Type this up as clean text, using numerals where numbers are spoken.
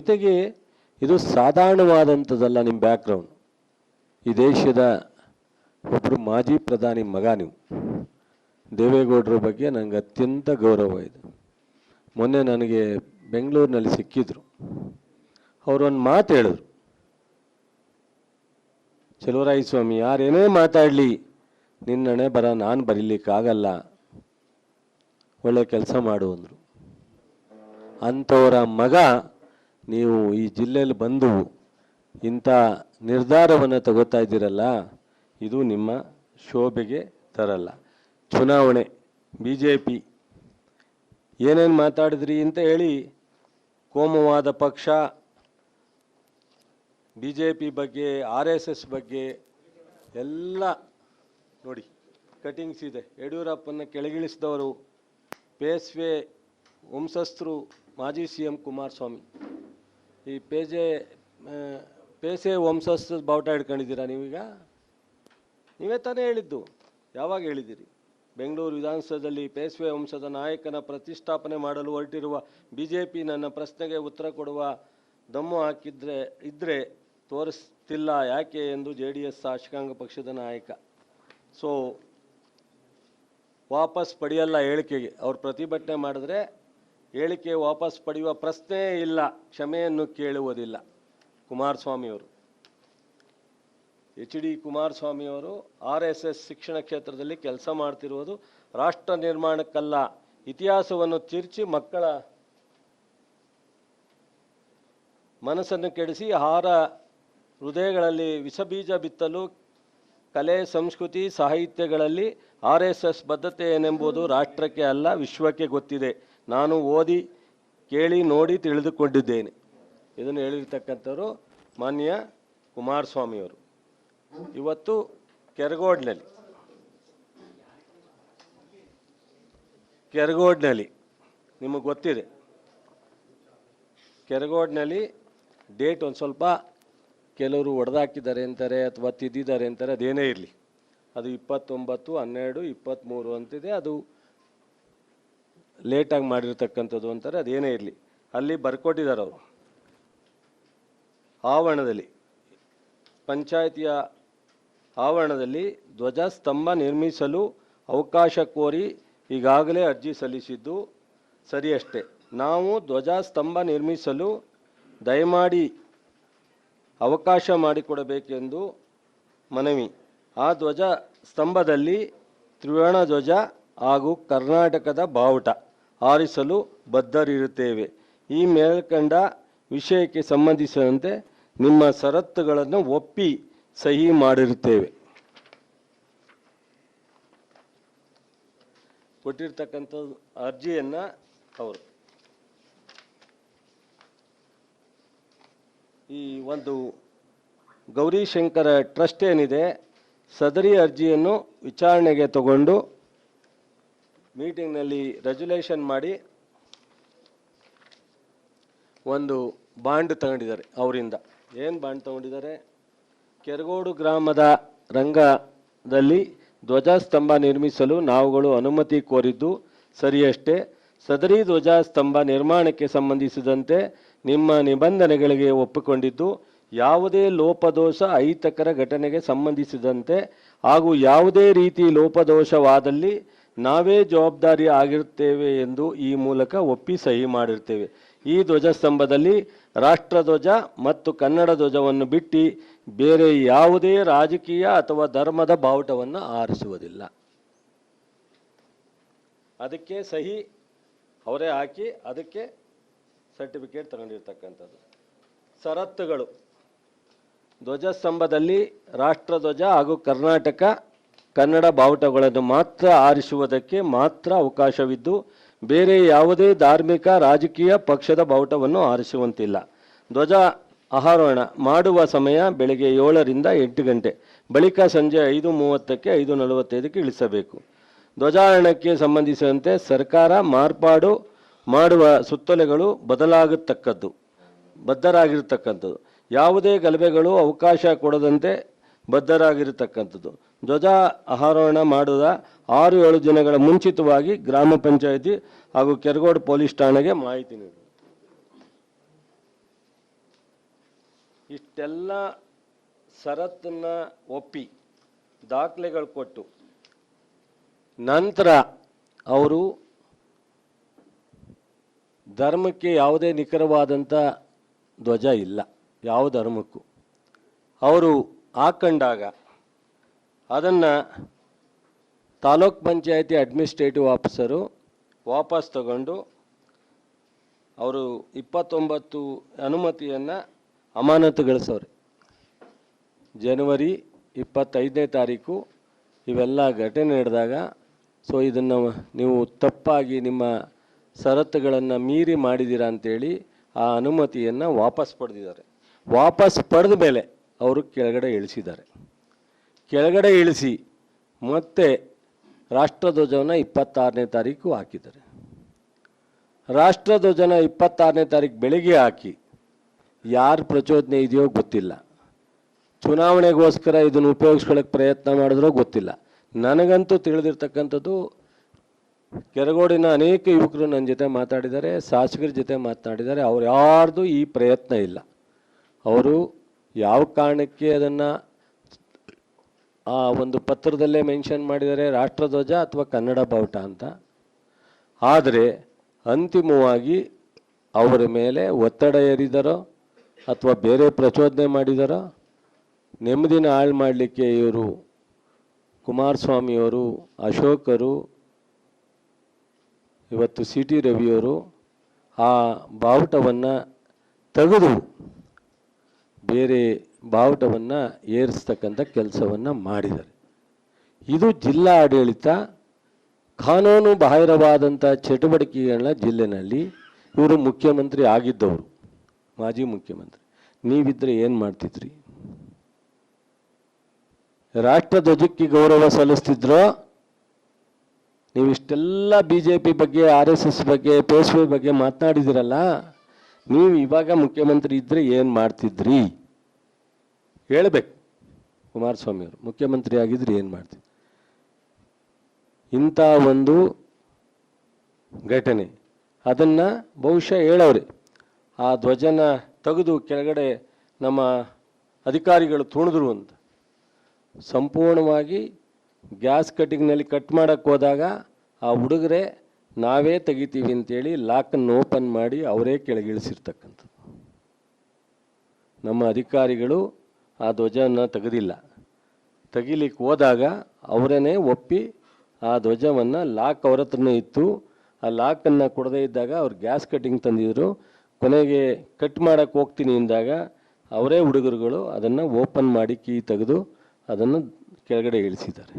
ಜೊತೆಗೆ ಇದು ಸಾಧಾರಣವಾದಂಥದ್ದಲ್ಲ. ನಿಮ್ಮ ಬ್ಯಾಕ್ಗ್ರೌಂಡ್, ಈ ದೇಶದ ಒಬ್ಬರು ಮಾಜಿ ಪ್ರಧಾನಿ ಮಗ ನೀವು. ದೇವೇಗೌಡರ ಬಗ್ಗೆ ನನಗೆ ಅತ್ಯಂತ ಗೌರವ ಇದೆ. ಮೊನ್ನೆ ನನಗೆ ಬೆಂಗಳೂರಿನಲ್ಲಿ ಸಿಕ್ಕಿದ್ರು. ಅವರೊಂದು ಮಾತು ಹೇಳಿದ್ರು, ಚಲುವರಾಯಸ್ವಾಮಿ ಯಾರೇನೇ ಮಾತಾಡಲಿ ನಿನ್ನಣೆ ಬರ ನಾನು ಬರೀಲಿಕ್ಕಾಗಲ್ಲ, ಒಳ್ಳೆ ಕೆಲಸ ಮಾಡು ಅಂದರು. ಅಂಥವರ ಮಗ ನೀವು ಈ ಜಿಲ್ಲೆಯಲ್ಲಿ ಬಂದು ಇಂಥ ನಿರ್ಧಾರವನ್ನು ತಗೋತಾ ಇದ್ದೀರಲ್ಲ, ಇದು ನಿಮ್ಮ ಶೋಭೆಗೆ ತರಲ್ಲ. ಚುನಾವಣೆ BJP ಏನೇನು ಮಾತಾಡಿದ್ರಿ ಅಂತ ಹೇಳಿ ಕೋಮುವಾದ ಪಕ್ಷ, BJP ಬಗ್ಗೆ, RSS ಬಗ್ಗೆ ಎಲ್ಲ ನೋಡಿ ಕಟಿಂಗ್ಸ್ ಇದೆ. ಯಡಿಯೂರಪ್ಪನ ಕೆಳಗಿಳಿಸಿದವರು ಪೇಶ್ವೆ ವಂಶಸ್ಥರು ಮಾಜಿ CM ಕುಮಾರಸ್ವಾಮಿ. ಈ ಪೇಸೆ ವಂಶಸ್ಥರ ಬಾವುಟ ಹಿಡ್ಕೊಂಡಿದ್ದೀರಾ ನೀವೀಗ? ನೀವೇ ತಾನೇ ಹೇಳಿದ್ದು. ಯಾವಾಗ ಹೇಳಿದ್ದೀರಿ? ಬೆಂಗಳೂರು ವಿಧಾನಸೌಧದಲ್ಲಿ ಪೇಶ್ವೆ ವಂಶದ ನಾಯಕನ ಪ್ರತಿಷ್ಠಾಪನೆ ಮಾಡಲು ಹೊರಟಿರುವ BJP ನನ್ನ ಪ್ರಶ್ನೆಗೆ ಉತ್ತರ ಕೊಡುವ ದಮ್ಮು ಇದ್ದರೆ ತೋರಿಸ್ತಿಲ್ಲ ಯಾಕೆ ಎಂದು JDS ಶಾಸಕಾಂಗ ಪಕ್ಷದ ನಾಯಕ. ಸೊ ವಾಪಸ್ ಪಡೆಯಲ್ಲ ಹೇಳಿಕೆಗೆ. ಅವ್ರು ಪ್ರತಿಭಟನೆ ಮಾಡಿದ್ರೆ ಹೇಳಿಕೆ ವಾಪಸ್ ಪಡೆಯುವ ಪ್ರಶ್ನೆ ಇಲ್ಲ, ಕ್ಷಮೆಯನ್ನು ಕೇಳುವುದಿಲ್ಲ. ಕುಮಾರಸ್ವಾಮಿಯವರು, HD ಕುಮಾರಸ್ವಾಮಿಯವರು RSS ಶಿಕ್ಷಣ ಕ್ಷೇತ್ರದಲ್ಲಿ ಕೆಲಸ ಮಾಡ್ತಿರುವುದು ರಾಷ್ಟ್ರ ನಿರ್ಮಾಣಕ್ಕಲ್ಲ, ಇತಿಹಾಸವನ್ನು ತಿರುಚಿ ಮಕ್ಕಳ ಮನಸ್ಸನ್ನು ಕೆಡಿಸಿ ಹೃದಯಗಳಲ್ಲಿ ವಿಷಬೀಜ ಬಿತ್ತಲು ಕಲೆ, ಸಂಸ್ಕೃತಿ, ಸಾಹಿತ್ಯಗಳಲ್ಲಿ RSS ಬದ್ಧತೆ ಏನೆಂಬುದು ರಾಷ್ಟ್ರಕ್ಕೆ ಅಲ್ಲ ವಿಶ್ವಕ್ಕೆ ಗೊತ್ತಿದೆ. ನಾನು ಓದಿ ಕೇಳಿ ನೋಡಿ ತಿಳಿದುಕೊಂಡಿದ್ದೇನೆ. ಇದನ್ನು ಹೇಳಿರ್ತಕ್ಕಂಥವ್ರು ಮಾನ್ಯ ಕುಮಾರಸ್ವಾಮಿಯವರು. ಇವತ್ತು ಕೆರಗೋಡ್ನಲ್ಲಿ ನಿಮಗೆ ಗೊತ್ತಿದೆ, ಕೆರಗೋಡ್ನಲ್ಲಿ ಡೇಟ್ ಒಂದು ಸ್ವಲ್ಪ ಕೆಲವರು ಹೊಡೆದಾಕಿದ್ದಾರೆ ಅಂತಾರೆ ಅಥವಾ ತಿದ್ದಿದ್ದಾರೆ ಅಂತಾರೆ. ಅದೇನೇ ಇರಲಿ, ಅದು 29/12/23 ಅಂತಿದೆ. ಅದು ಲೇಟಾಗಿ ಮಾಡಿರ್ತಕ್ಕಂಥದ್ದು ಅಂತಾರೆ. ಅದೇನೇ ಇರಲಿ, ಅಲ್ಲಿ ಬರ್ಕೊಟ್ಟಿದ್ದಾರೆ ಅವರು. ಆವರಣದಲ್ಲಿ, ಪಂಚಾಯಿತಿಯ ಆವರಣದಲ್ಲಿ ಧ್ವಜಸ್ತಂಭ ನಿರ್ಮಿಸಲು ಅವಕಾಶ ಕೋರಿ ಈಗಾಗಲೇ ಅರ್ಜಿ ಸಲ್ಲಿಸಿದ್ದು ಸರಿಯಷ್ಟೇ. ನಾವು ಧ್ವಜಸ್ತಂಭ ನಿರ್ಮಿಸಲು ದಯಮಾಡಿ ಅವಕಾಶ ಮಾಡಿಕೊಡಬೇಕೆಂದು ಮನವಿ. ಆ ಧ್ವಜ ಸ್ತಂಭದಲ್ಲಿ ತ್ರಿವರ್ಣ ಧ್ವಜ ಹಾಗೂ ಕರ್ನಾಟಕದ ಬಾವುಟ ಹಾರಿಸಲು ಬದ್ಧರಿರುತ್ತೇವೆ. ಈ ಮೇಲ್ಕಂಡ ವಿಷಯಕ್ಕೆ ಸಂಬಂಧಿಸಿದಂತೆ ನಿಮ್ಮ ಷರತ್ತುಗಳನ್ನು ಒಪ್ಪಿ ಸಹಿ ಮಾಡಿರುತ್ತೇವೆ. ಕೊಟ್ಟಿರ್ತಕ್ಕಂಥ ಅರ್ಜಿಯನ್ನು ಅವರು ಈ ಒಂದು ಗೌರಿಶಂಕರ ಟ್ರಸ್ಟ್ ಏನಿದೆ, ಸದರಿ ಅರ್ಜಿಯನ್ನು ವಿಚಾರಣೆಗೆ ತಗೊಂಡು ಮೀಟಿಂಗ್ನಲ್ಲಿ ರೆಜುಲೇಷನ್ ಮಾಡಿ ಒಂದು ಬಾಂಡ್ ತಗೊಂಡಿದ್ದಾರೆ. ಅವರಿಂದ ಏನು ಬಾಂಡ್ ತಗೊಂಡಿದ್ದಾರೆ? ಕೆರಗೋಡು ಗ್ರಾಮದ ರಂಗದಲ್ಲಿ ಧ್ವಜಸ್ತಂಭ ನಿರ್ಮಿಸಲು ನಾವುಗಳು ಅನುಮತಿ ಕೋರಿದ್ದು ಸರಿಯಷ್ಟೇ. ಸದರಿ ಧ್ವಜಸ್ತಂಭ ನಿರ್ಮಾಣಕ್ಕೆ ಸಂಬಂಧಿಸಿದಂತೆ ನಿಮ್ಮ ನಿಬಂಧನೆಗಳಿಗೆ ಒಪ್ಪಿಕೊಂಡಿದ್ದು ಯಾವುದೇ ಲೋಪದೋಷ ಅಹಿತಕರ ಘಟನೆಗೆ ಸಂಬಂಧಿಸಿದಂತೆ ಹಾಗೂ ಯಾವುದೇ ರೀತಿ ಲೋಪದೋಷವಾದಲ್ಲಿ ನಾವೇ ಜವಾಬ್ದಾರಿ ಆಗಿರುತ್ತೇವೆ ಎಂದು ಈ ಮೂಲಕ ಒಪ್ಪಿ ಸಹಿ ಮಾಡಿರ್ತೇವೆ. ಈ ಧ್ವಜಸ್ತಂಭದಲ್ಲಿ ರಾಷ್ಟ್ರಧ್ವಜ ಮತ್ತು ಕನ್ನಡ ಧ್ವಜವನ್ನು ಬಿಟ್ಟು ಬೇರೆ ಯಾವುದೇ ರಾಜಕೀಯ ಅಥವಾ ಧರ್ಮದ ಬಾವುಟವನ್ನು ಆರಿಸುವುದಿಲ್ಲ. ಅದಕ್ಕೆ ಸಹಿ ಅವರೇ ಹಾಕಿ ಅದಕ್ಕೆ ಸರ್ಟಿಫಿಕೇಟ್ ತಗೊಂಡಿರ್ತಕ್ಕಂಥದ್ದು. ಷರತ್ತುಗಳು: ಧ್ವಜಸ್ತಂಭದಲ್ಲಿ ರಾಷ್ಟ್ರಧ್ವಜ ಹಾಗೂ ಕರ್ನಾಟಕ ಕನ್ನಡ ಬಾವುಟಗಳನ್ನು ಮಾತ್ರ ಆರಿಸುವುದಕ್ಕೆ ಮಾತ್ರ ಅವಕಾಶವಿದ್ದು ಬೇರೆ ಯಾವುದೇ ಧಾರ್ಮಿಕ ರಾಜಕೀಯ ಪಕ್ಷದ ಬಾವುಟವನ್ನು ಆರಿಸುವಂತಿಲ್ಲ. ಧ್ವಜ ಆರೋಹಣ ಮಾಡುವ ಸಮಯ ಬೆಳಗ್ಗೆ 7ರಿಂದ 8 ಗಂಟೆ, ಬಳಿಕ ಸಂಜೆ 5:30ಕ್ಕೆ 5:45ಕ್ಕೆ ಇಳಿಸಬೇಕು. ಧ್ವಜಾರೋಹಣಕ್ಕೆ ಸಂಬಂಧಿಸಿದಂತೆ ಸರ್ಕಾರ ಮಾರ್ಪಾಡು ಮಾಡುವ ಸುತ್ತೋಲೆಗಳು ಬದ್ಧರಾಗಿರ್ತಕ್ಕಂಥದ್ದು. ಯಾವುದೇ ಗಲಭೆಗಳು ಅವಕಾಶ ಕೊಡದಂತೆ ಬದ್ಧರಾಗಿರ್ತಕ್ಕಂಥದ್ದು. ಧ್ವಜ ಆರೋಹಣ ಮಾಡುವ 6-7 ದಿನಗಳ ಮುಂಚಿತವಾಗಿ ಗ್ರಾಮ ಪಂಚಾಯಿತಿ ಹಾಗೂ ಕೆರಗೋಡು ಪೊಲೀಸ್ ಠಾಣೆಗೆ ಮಾಹಿತಿ ನೀಡಿ. ಇಷ್ಟೆಲ್ಲ ಷರತ್ತನ್ನು ಒಪ್ಪಿ ದಾಖಲೆಗಳು ಕೊಟ್ಟು ನಂತರ ಅವರು ಧರ್ಮಕ್ಕೆ ಯಾವುದೇ ನಿಖರವಾದಂಥ ಧ್ವಜ ಇಲ್ಲ, ಯಾವ ಧರ್ಮಕ್ಕೂ ಅವರು ಹಾಕೊಂಡಾಗ ಅದನ್ನು ತಾಲೂಕ್ ಪಂಚಾಯತಿ ಅಡ್ಮಿನಿಸ್ಟ್ರೇಟಿವ್ ಆಫೀಸರು ವಾಪಸ್ ತಗೊಂಡು ಅವರು 29 ಅನುಮತಿಯನ್ನು ಅಮಾನತುಗೊಳಿಸೋರು. ಜನವರಿ 25ನೇ ತಾರೀಕು ಇವೆಲ್ಲ ಘಟನೆ ನಡೆದಾಗ ಸೊ ಇದನ್ನು ನೀವು ತಪ್ಪಾಗಿ ನಿಮ್ಮ ಷರತ್ತುಗಳನ್ನು ಮೀರಿ ಮಾಡಿದ್ದೀರಾ ಅಂಥೇಳಿ ಆ ಅನುಮತಿಯನ್ನು ವಾಪಸ್ ಪಡೆದಿದ್ದಾರೆ. ವಾಪಸ್ ಪಡೆದ ಮೇಲೆ ಅವರು ಕೆಳಗಡೆ ಇಳಿಸಿದ್ದಾರೆ. ಕೆಳಗಡೆ ಇಳಿಸಿ ಮತ್ತೆ ರಾಷ್ಟ್ರಧ್ವಜವನ್ನು 26ನೇ ತಾರೀಕು ಹಾಕಿದ್ದಾರೆ. ರಾಷ್ಟ್ರಧ್ವಜನ 26ನೇ ತಾರೀಕು ಬೆಳಿಗ್ಗೆ ಹಾಕಿ ಯಾರು ಪ್ರಚೋದನೆ ಇದೆಯೋ ಗೊತ್ತಿಲ್ಲ, ಚುನಾವಣೆಗೋಸ್ಕರ ಇದನ್ನು ಉಪಯೋಗಿಸ್ಕೊಳ್ಳೋಕ್ಕೆ ಪ್ರಯತ್ನ ಮಾಡಿದ್ರೋ ಗೊತ್ತಿಲ್ಲ. ನನಗಂತೂ ತಿಳಿದಿರ್ತಕ್ಕಂಥದ್ದು ಕೆರಗೋಡಿನ ಅನೇಕ ಯುವಕರು ನನ್ನ ಜೊತೆ ಮಾತಾಡಿದ್ದಾರೆ, ಶಾಸಕರ ಜೊತೆ ಮಾತನಾಡಿದ್ದಾರೆ. ಅವ್ರು ಯಾರ್ದು ಈ ಪ್ರಯತ್ನ ಇಲ್ಲ. ಅವರು ಯಾವ ಕಾರಣಕ್ಕೆ ಅದನ್ನು ಆ ಒಂದು ಪತ್ರದಲ್ಲೇ ಮೆನ್ಷನ್ ಮಾಡಿದ್ದಾರೆ ರಾಷ್ಟ್ರಧ್ವಜ ಅಥವಾ ಕನ್ನಡ ಬಾವುಟ ಅಂತ. ಆದರೆ ಅಂತಿಮವಾಗಿ ಅವರ ಮೇಲೆ ಒತ್ತಡ ಹೇರಿದಾರೋ ಅಥವಾ ಬೇರೆ ಪ್ರಚೋದನೆ ಮಾಡಿದಾರೋ, ನೆಮ್ಮದಿನ ಹಾಳು ಮಾಡಲಿಕ್ಕೆ ಇವರು ಕುಮಾರಸ್ವಾಮಿಯವರು, ಅಶೋಕರು, ಇವತ್ತು CT ರವಿಯವರು ಆ ಬಾವುಟವನ್ನು ತೆಗೆದು ಬೇರೆ ಬಾವುಟವನ್ನು ಏರಿಸ್ತಕ್ಕಂಥ ಕೆಲಸವನ್ನು ಮಾಡಿದ್ದಾರೆ. ಇದು ಜಿಲ್ಲಾ ಆಡಳಿತ ಕಾನೂನು ಬಾಹಿರವಾದಂಥ ಚಟುವಟಿಕೆಗಳನ್ನ ಜಿಲ್ಲೆನಲ್ಲಿ ಇವರು ಮುಖ್ಯಮಂತ್ರಿ ಆಗಿದ್ದವರು, ಮಾಜಿ ಮುಖ್ಯಮಂತ್ರಿ. ನೀವಿದ್ದರೆ ಏನು ಮಾಡ್ತಿದ್ರಿ? ರಾಷ್ಟ್ರಧ್ವಜಕ್ಕೆ ಗೌರವ ಸಲ್ಲಿಸ್ತಿದ್ರೋ? ನೀವು ಇಷ್ಟೆಲ್ಲ BJP ಬಗ್ಗೆ, RSS ಬಗ್ಗೆ, ಪೇಶ್ವೆ ಬಗ್ಗೆ ಮಾತನಾಡಿದಿರಲ್ಲ, ನೀವು ಇವಾಗ ಮುಖ್ಯಮಂತ್ರಿ ಇದ್ದರೆ ಏನು ಮಾಡ್ತಿದ್ರಿ ಹೇಳಬೇಕು. ಕುಮಾರಸ್ವಾಮಿ ಅವರು ಮುಖ್ಯಮಂತ್ರಿ ಆಗಿದ್ರೆ ಏನು ಮಾಡ್ತಿದ್ರು? ಇಂಥ ಒಂದು ಘಟನೆ ಅದನ್ನು ಬಹುಶಃ ಹೇಳವ್ರೆ. ಆ ಧ್ವಜನ ತೆಗೆದು ಕೆಳಗಡೆ ನಮ್ಮ ಅಧಿಕಾರಿಗಳು ತುಣಿದ್ರು ಅಂತ. ಸಂಪೂರ್ಣವಾಗಿ ಗ್ಯಾಸ್ ಕಟ್ಟಿಂಗ್ನಲ್ಲಿ ಕಟ್ ಮಾಡೋಕ್ಕೆ ಹೋದಾಗ ಆ ಹುಡುಗರೇ ನಾವೇ ತೆಗಿತೀವಿ ಅಂತೇಳಿ ಲಾಕನ್ನು ಓಪನ್ ಮಾಡಿ ಅವರೇ ಕೆಳಗಿಳಿಸಿರ್ತಕ್ಕಂಥದ್ದು. ನಮ್ಮ ಅಧಿಕಾರಿಗಳು ಆ ಧ್ವಜವನ್ನು ತೆಗೆದಿಲ್ಲ. ತೆಗಿಲಿಕ್ಕೆ ಹೋದಾಗ ಅವರೇ ಒಪ್ಪಿ ಆ ಧ್ವಜವನ್ನು ಲಾಕ್ ಅವ್ರ ಹತ್ರನೇ ಇತ್ತು, ಆ ಲಾಕನ್ನು ಕೊಡದೇ ಇದ್ದಾಗ ಅವ್ರು ಗ್ಯಾಸ್ ಕಟ್ಟಿಂಗ್ ತಂದಿದ್ರು. ಕೊನೆಗೆ ಕಟ್ ಮಾಡೋಕ್ಕೆ ಹೋಗ್ತೀನಿ ಅಂದಾಗ ಅವರೇ ಹುಡುಗರುಗಳು ಅದನ್ನು ಓಪನ್ ಮಾಡಿ ಕೀ ತೆಗೆದು ಅದನ್ನು ಕೆಳಗಡೆ ಇಳಿಸಿದ್ದಾರೆ.